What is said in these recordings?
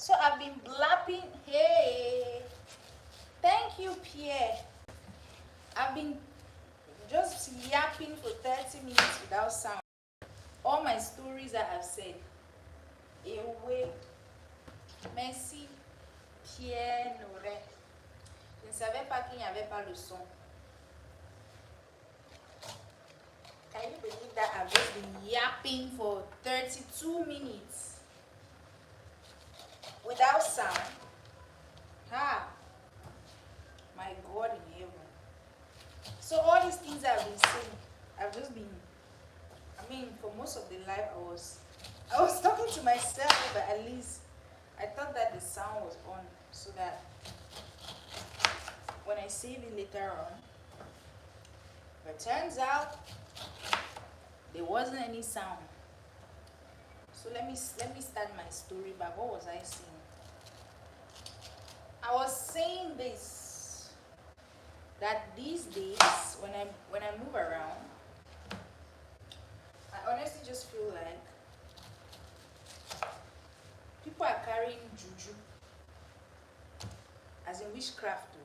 So I've been blapping. Hey, thank you, Pierre. I've been just yapping for 30 minutes without sound. All my stories that I've said. Ewe, merci, Pierre, Nore. Je ne savais pas qu'il n'y avait pas le son. Can you believe that I've just been yapping for 32 minutes without sound? Ha! My God in heaven. So all these things I've been saying, I've just been, for most of the life I was talking to myself, but at least I thought that the sound was on so that when I save it later on, but it turns out there wasn't any sound. So let me start my story back. What was I saying? I was saying this, that these days when I move around, I honestly just feel like people are carrying juju, as in witchcraft too.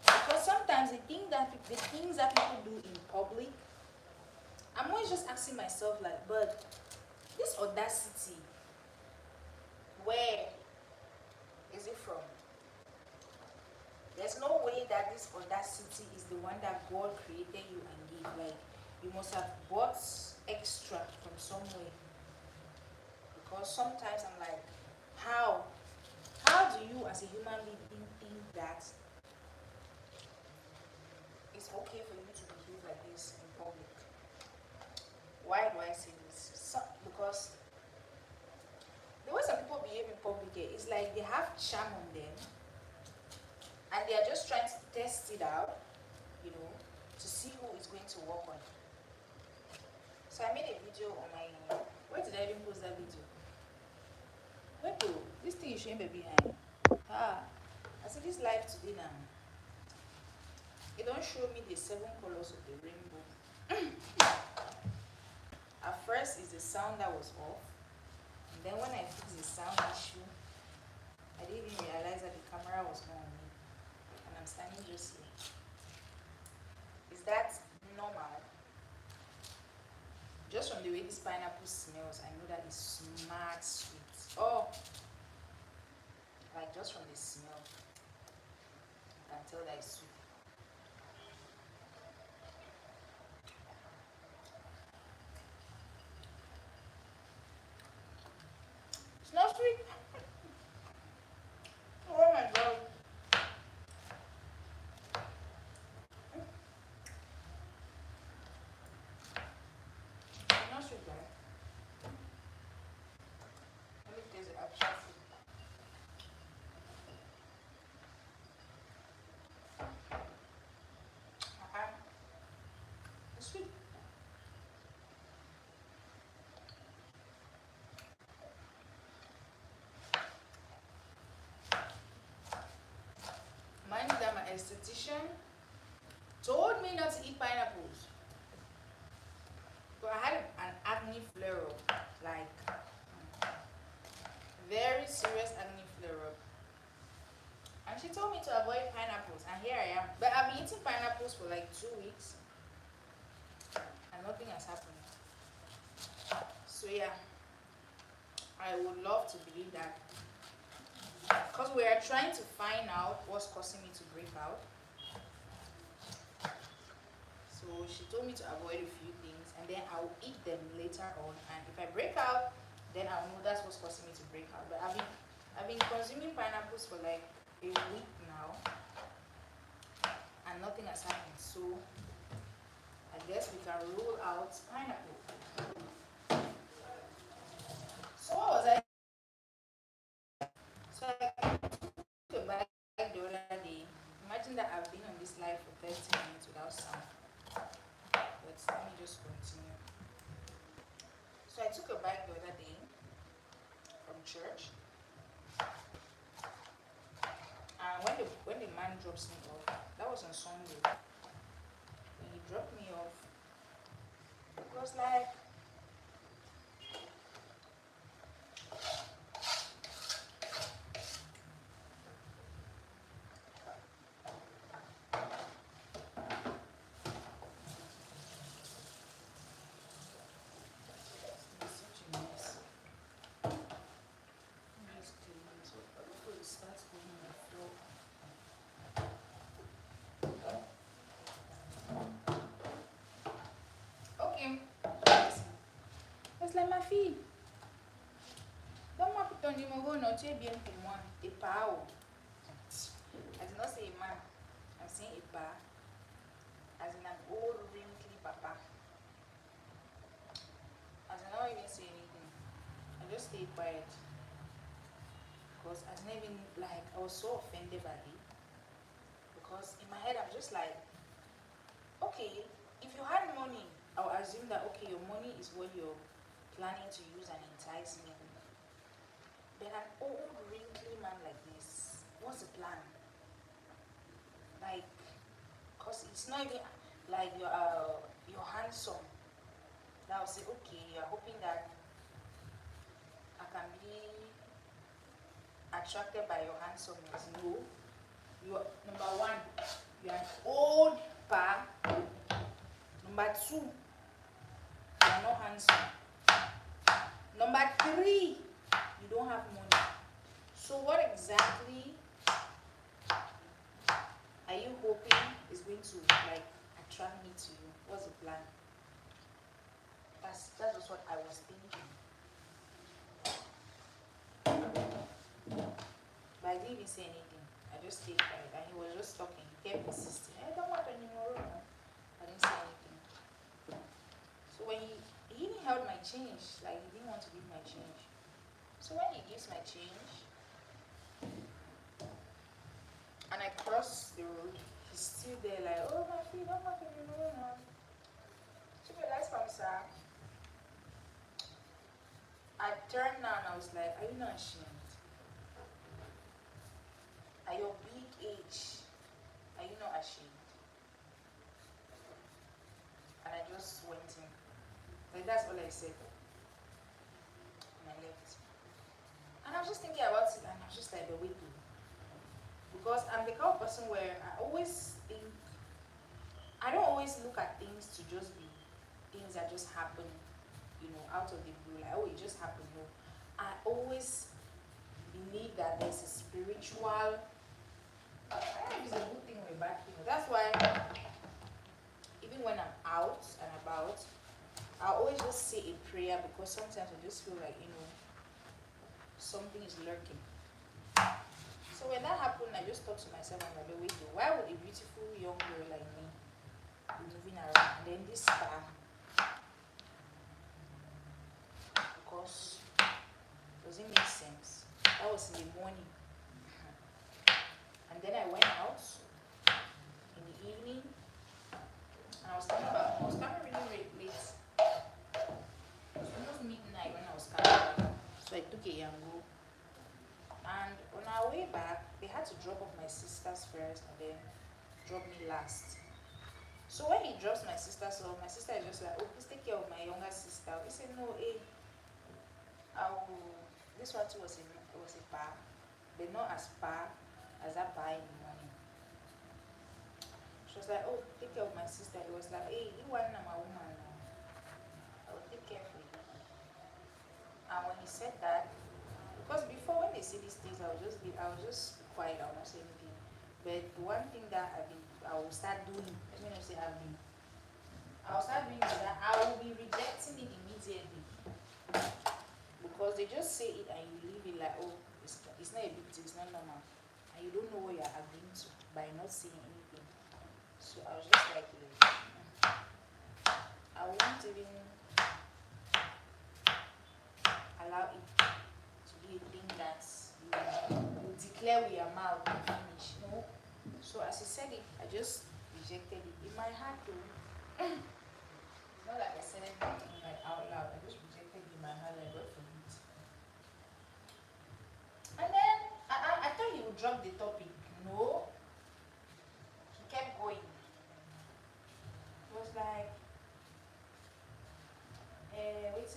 Because sometimes the things that people do in public, I'm always just asking myself like, but this audacity, where is it from? There's no way that this audacity is the one that God created you and gave. Like, you must have bought extra from somewhere. Because sometimes I'm like, how do you as a human being think that it's okay for you to behave like this in public? Why do I say this? Because the way some people behave in public is like they have charm on them and they are just trying to test it out, to see who is going to work on it. So I made a video on my, where did I even post that video? Where to? This thing is showing baby behind. I see this live today now. It don't show me the 7 colors of the rainbow. At first is the sound that was off. And then when I fixed the sound issue, I didn't even realize that the camera was not on me. And I'm standing just here. Is that normal? Just from the way this pineapple smells, I know that it's mad sweet. Oh, like just from the smell, I can tell that it's sweet. It's not sweet. Oh my God. It's not sweet, right? Let me taste the actual food. It's sweet. Mind you that my esthetician told me not to eat pineapples. But I had an acne flare-up, like very serious acne flare-up. And she told me to avoid pineapples, and here I am. But I've been eating pineapples for like 2 weeks, and nothing has happened. So yeah, I would love to believe that, because we are trying to find out what's causing me to break out. So she told me to avoid a few things, and then I'll eat them later on. And if I break out, then I'll know that's what's causing me to break out. But I've been consuming pineapples for like a week now, and nothing has happened. So I guess we can rule out pineapple. So what was I? So I took a bag the other day. Imagine that I've been on this live for 30 minutes without sound. But let me just continue. So I took a bag the other day from church. And when the man drops me off, that was on Sunday. When he dropped me off, it was like, like, my fille, don't want to turn him over, not to be one, a power. I did not say a man, I'm saying a bar, as in an old wrinkly papa. As in, I don't even say anything. I just stay quiet. Because I didn't even, like, I was so offended by it. Because in my head, I'm just like, okay, if you had money, I'll assume that, okay, your money is what you're planning to use and entice me. But an old wrinkly man like this, what's the plan? Like, because it's not even like you're handsome. Now I'll say, okay, you're hoping that I can be attracted by your handsomeness. No. You are, number one, you're an old pa. Number two, you're not handsome. Number three, you don't have money. So what exactly are you hoping is going to like attract me to you? What's the plan? That was what I was thinking. But I didn't even say anything. I just stayed quiet and he was just talking. He kept insisting. I don't want any more. I didn't say anything. So when he even held my change, like he didn't want to give my change. So when he gives my change and I cross the road, he's still there like, oh my feet, don't want any more. So the last time, sir, I turned now and I was like, are you not ashamed? At your big age, are you not ashamed? And I just went in. Like that's all I said. And I left. And I was just thinking about it and I was just like, but wait, because I'm the kind of person where I always think, I don't always look at things to just be things that just happen, you know, out of the blue, like, oh, it just happened. No. I always believe that there's a spiritual, I don't know if it's a good thing or a bad thing. That's why, even when I'm out and about, I always just say a prayer because sometimes I just feel like, you know, something is lurking. So when that happened, I just thought to myself, I'm like, wait, why would a beautiful young girl like me be moving around? And then this star, because does it make sense? That was in the morning. And then I went out in the evening, and I was coming really late. It was almost midnight when I was coming back. So I took a Yango. And on our way back, they had to drop off my sisters first and then drop me last. So when he drops my sisters off, my sister is just like, oh, please take care of my younger sister. We said, no, hey, this one too was a bar, but not as bar as that bar in the morning. She was like, oh, take care of my sister. It was like, hey, you want my woman now. I will take care of you. And when he said that, because before when they say these things, I will just be quiet, I will not say anything. But the one thing that I will start doing, let me not say I will start doing is that I will be rejecting it immediately. Because they just say it and you leave it like, oh, it's not a big deal, it's not normal. And you don't know what you're agreeing to by not saying anything. So I was just like, I won't even allow it to be a thing that you declare with your mouth and finish. No. So as he said it, I just rejected it. In my heart though, it's not like I said it like out loud. I just rejected it in my heart like God forbid. And then I thought he would drop the topic. No. He kept going. It was like, wait.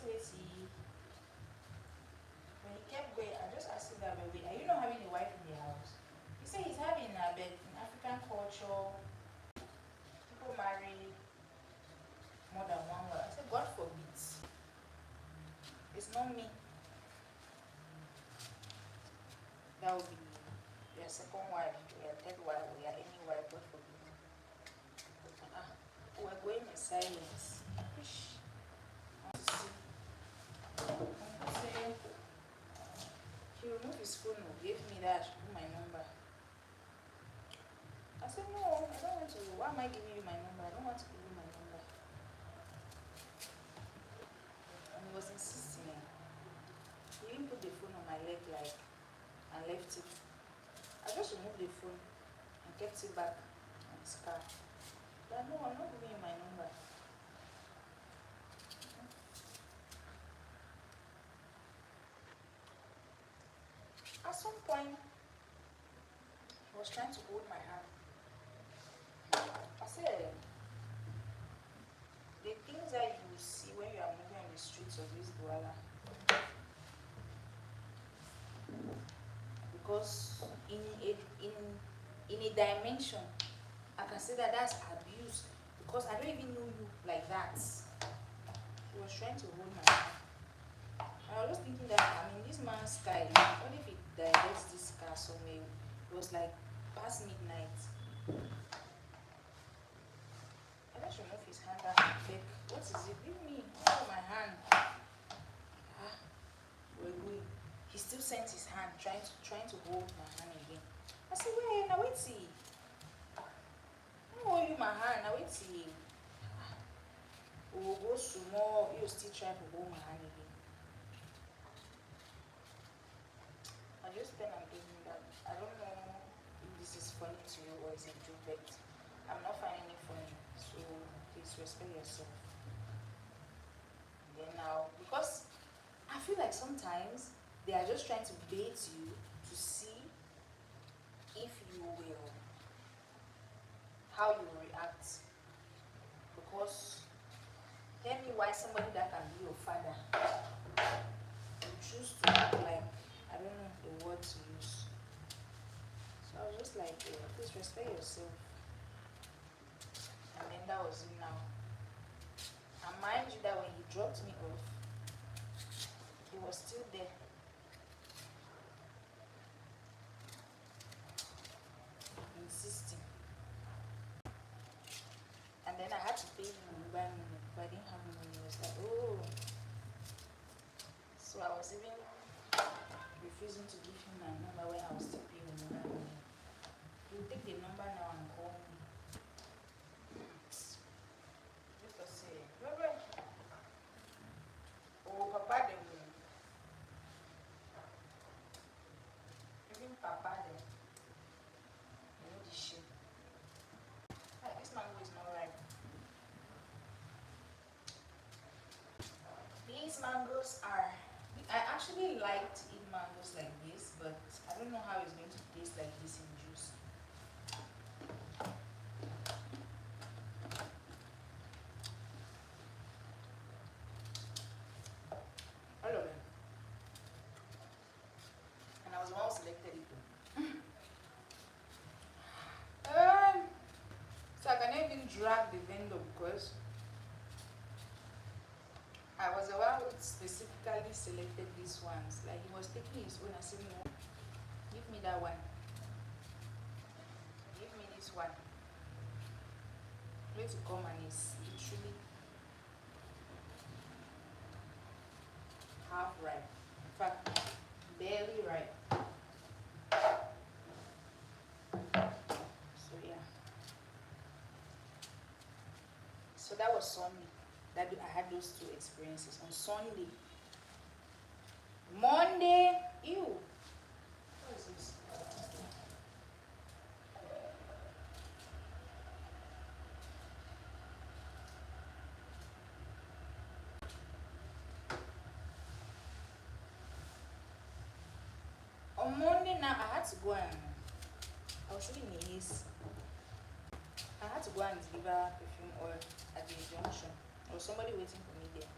When he kept going, I just asked him that, wait, are you not having a wife in the house? He said he's having a bed in African culture. People marry more than one wife. I said, God forbid. It's not me. That would be your second wife, your third wife, or your any wife, God forbid. We're going in silence. and left it. I just removed the phone and kept it back in his car. But no, I'm not giving you my number. At some point, he was trying to hold my hand. I said, the things that you see when you are moving on the streets of this Douala, because in a dimension, I can say that that's abuse because I don't even know you like that. He was trying to hold my hand. I was thinking that this man's car, what if he diverts this car somewhere? It was like past midnight. I just remove his hand and beg, what is it? Give me, hold my hand. We're going. He still sent his hand, trying to hold my hand again. I said, wait, now wait see. I'm holding my hand, now wait see. We'll go small, you'll still try to hold my hand again. I just then I'm thinking that I don't know if this is funny to you or is it joke, but I'm not finding it funny. So please respect yourself. Then now, because I feel like sometimes they are just trying to bait you to see if you will, how you will react. Because tell me why somebody that can be your father will choose to act like, I don't know the word to use. So I was just like, please respect yourself. And then that was it now. And mind you that when he dropped me off, he was still there. Insisting. And then I had to pay him mobile money, but I didn't have money. He was like, oh. So I was even refusing to give him my number when I was still paying mobile money. He'll take the number now and call me. Just to say, oh, Papa, they will. Even Papa, they know this shit. This mango is not ripe. These mangoes are. I actually liked eating mangoes like this, but I don't know how it's going to taste like this in juice. All of them. And I was the one who selected it. So I cannot even drag the vendor because I was the one who specifically selected these ones. Like he was taking his own. I said, no, give me that one. Give me this one. Going to come and it's literally half ripe. In fact, barely ripe. So yeah. So that was Sunday. That I had those two experiences on Sunday. Monday, ew. What is this? On Monday now, I had to go and I was sitting in his. I had to go and deliver perfume oil at the junction. There was somebody waiting for me there.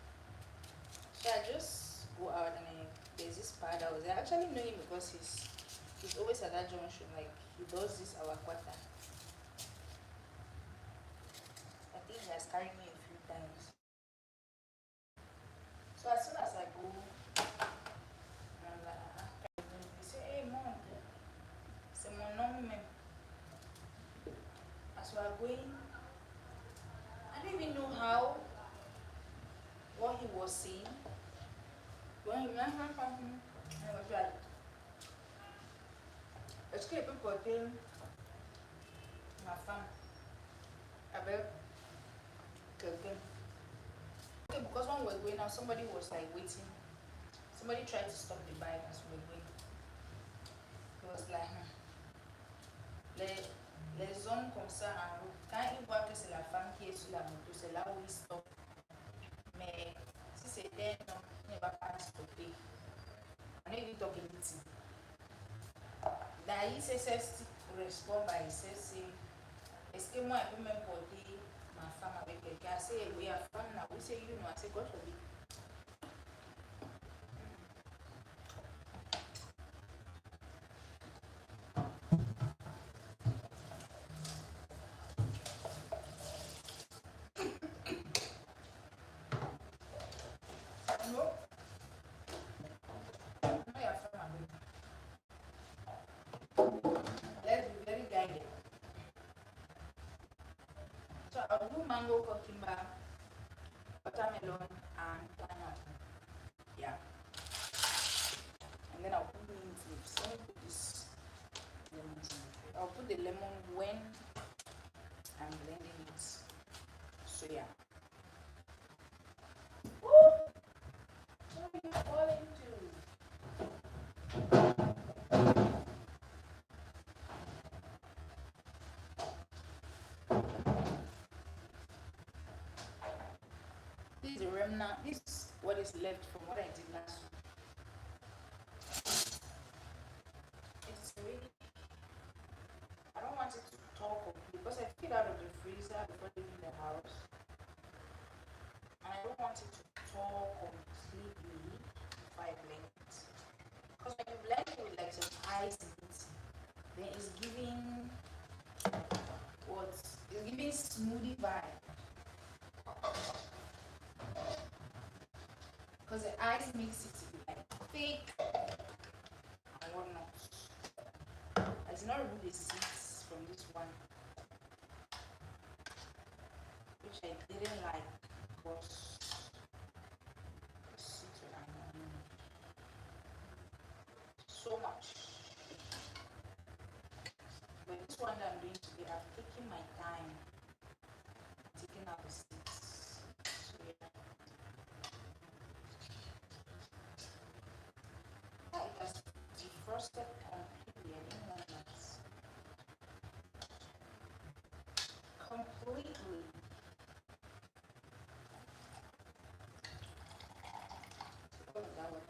So I just go out and there's this pad I was there. I actually know him because he's always at that junction. Like he does this our quarter. I think he has carried me a few times. So as soon as I go, I'm like, they say, hey mom, c'est mon nom même. As we are going, I don't even know what he was saying. When he was like, est-ce qu'il peut porter ma femme avec quelqu'un? Okay, because when we were going out, somebody was like waiting. Somebody tried to stop the bike as we were going. He was like, les, les hommes comme ça en route, quand ils voient que c'est la femme qui est sur la moto, c'est là où ils stoppent. Mais si c'était un homme, il ne va pas stopper. On est vite organisé. Daí c'est répond, bah, est-ce que moi, je peux même porter ma femme avec quelqu'un? C'est oui, la femme, là, oui, c'est you, moi, c'est quoi, je dis? Non, non, il y a femme avec. Let's be very guided. So I'll do mango cucumber, watermelon, and pineapple. Yeah. And then I'll put mint leaves. Let me put this lemon juice. I'll put the lemon when I'm blending it. So yeah. Woo! What are you falling to? This is the remnant. This is what is left from what I did last week. It's really. I don't want it to talk because I took it out of the freezer before leaving the house, and I don't want it to talk completely if I blend it. Because when you blend it with like some ice in it, then it's giving what? It's giving smoothie vibe. Because the ice makes it to be like thick and whatnot. I did not remove the seeds from this one, which I didn't like because the seeds were annoying so much. But this one that I'm doing today, I've taken my time taking out the seeds. So yeah. It has defrosted completely. I didn't want that. Completely. Oh, that one.